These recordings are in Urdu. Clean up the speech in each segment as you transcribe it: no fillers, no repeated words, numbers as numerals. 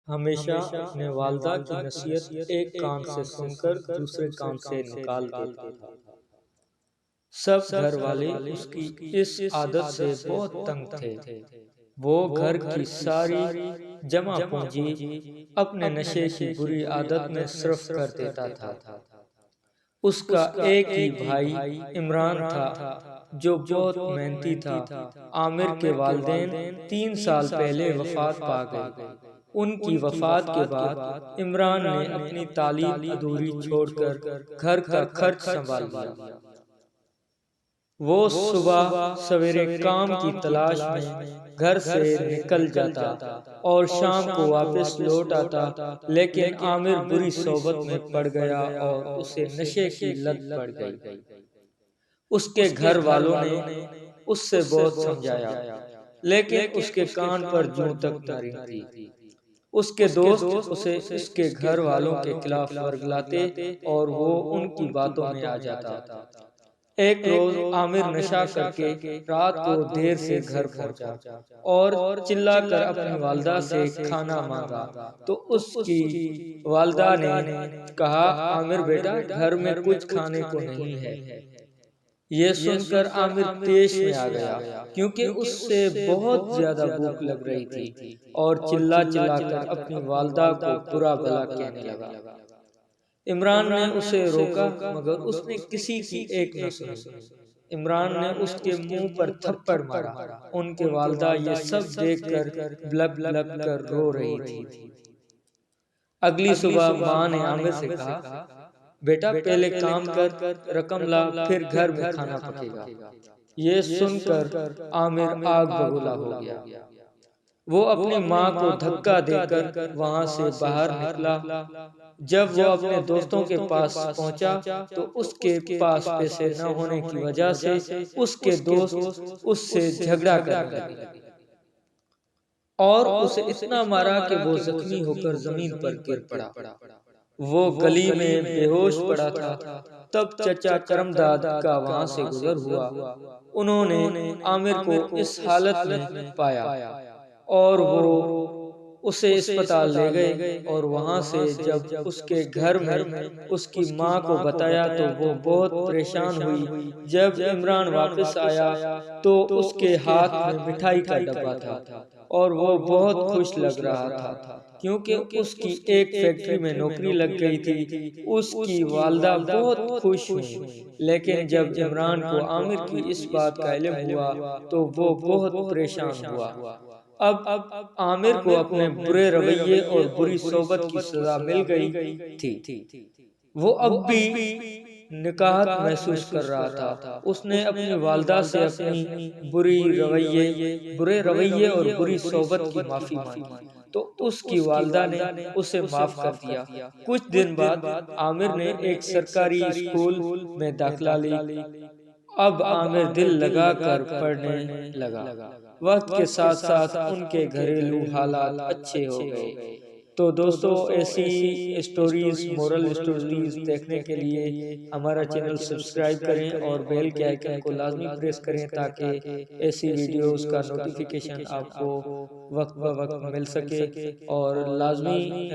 ہمیشہ اپنے والدہ کی نصیحت ایک کان سے سن کر دوسرے کان سے نکال دیتا تھا۔ سب گھر والے اس کی اس عادت سے بہت تنگ تھے۔ وہ گھر کی ساری جمع پونجی اپنے نشے کی بری عادت میں صرف کر دیتا تھا۔ اس کا ایک ہی بھائی عمران تھا جو بہت محنتی تھا۔ عامر کے والدین 3 سال پہلے وفات پا گئے۔ ان کی وفات کے بعد عمران نے اپنی تعلیم ادھوری چھوڑ کر گھر کا خرچ سنبھال لیا۔ وہ صبح سویرے کام کی تلاش میں گھر سے نکل جاتا اور شام کو واپس لوٹ آتا، لیکن عامر بری صحبت میں پڑ گیا اور اسے نشے کی لت پڑ گئی۔ اس کے گھر والوں نے اس سے بہت سمجھایا، لیکن اس کے کان پر جوں تک نہ رنگتی۔ اس کے دوست اسے اس کے گھر والوں کے خلاف ورگلاتے اور وہ ان کی باتوں میں آ جاتا۔ ایک روز عامر نشہ کر کے رات کو دیر سے گھر پہنچا اور چلا کر اپنی والدہ سے کھانا مانگا تو اس کی والدہ نے کہا، عامر بیٹا، گھر میں کچھ کھانے کو نہیں ہے۔ یہ سن کر عامر طیش میں آ گیا، کیونکہ اس سے بہت زیادہ بھوک لگ رہی تھی، اور چلا چلا کر اپنی والدہ کو برا بھلا کہنے لگا۔ عمران نے اسے روکا، مگر اس نے کسی کی ایک نہ سنی۔ عمران نے اس کے منہ پر تھپڑ مارا۔ ان کے والدہ یہ سب دیکھ کر بلک بلک کر رو رہی تھی۔ اگلی صبح ماں نے عامر سے کہا، بیٹا پہلے کام کر، رقم لا، پھر گھر میں کھانا پکے گا۔ یہ سن کر عامر آگ بگولا ہو گیا۔ وہ اپنی ماں کو دھکا دے کر وہاں سے باہر نکلا۔ جب وہ اپنے دوستوں کے پاس پہنچا تو اس کے پاس پیسے نہ ہونے کی وجہ سے اس کے دوست اس سے جھگڑا کرنے لگے اور اسے اتنا مارا کہ وہ زخمی ہو کر زمین پر گر پڑا۔ وہ گلی میں بے ہوش پڑا تھا۔ تب چچا کرم داد کا وہاں سے گزر ہوا۔ انہوں نے عامر کو اس حالت میں پایا اور وہ اسے اسپتال لے گئے، اور وہاں سے جب اس کے گھر میں اس کی ماں کو بتایا تو وہ بہت پریشان ہوئی۔ جب عمران واپس آیا تو اس کے ہاتھ میں مٹھائی کا ڈبہ تھا اور وہ بہت خوش لگ رہا تھا، کیونکہ اس کی ایک فیکٹری میں نوکری لگ گئی تھی۔ اس کی والدہ بہت خوش ہوئی، لیکن جب عمران کو عامر کی اس بات کا علم ہوا تو وہ بہت پریشان ہوا۔ اب عامر کو اپنے برے رویے اور بری صحبت کی سزا مل گئی تھی۔ وہ اب بھی نکاہت محسوس کر رہا تھا۔ اس نے اپنی والدہ سے اپنی برے رویے اور بری صحبت کی معافی مانگی تو اس کی والدہ نے اسے معاف کر دیا۔ کچھ دن بعد عامر نے ایک سرکاری اسکول میں داخلہ لی۔ اب عامر دل لگا کر پڑھنے لگا۔ وقت کے ساتھ ساتھ ان کے گھریلو حالات اچھے ہو گئے۔ تو دوستو، ایسی اسٹوریز، مورل اسٹوریز دیکھنے کے لیے ہمارا چینل سبسکرائب کریں اور بیل کے آئیکن کو لازمی پریس کریں تاکہ ایسی ویڈیوز کا نوٹیفیکیشن آپ کو وقت بہ وقت مل سکے، اور لازمی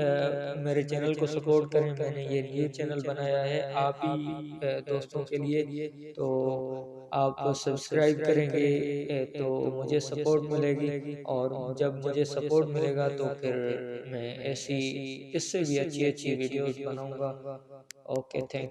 میرے چینل کو سپورٹ کریں۔ میں نے یہ نیو چینل بنایا ہے آپ ہی دوستوں کے لیے، تو آپ سبسکرائب کریں گے تو مجھے سپورٹ ملے گی، اور جب مجھے سپورٹ ملے گا تو پھر میں ایسی اس سے بھی اچھی ویڈیوز بناؤں گا۔ Okay, thank you.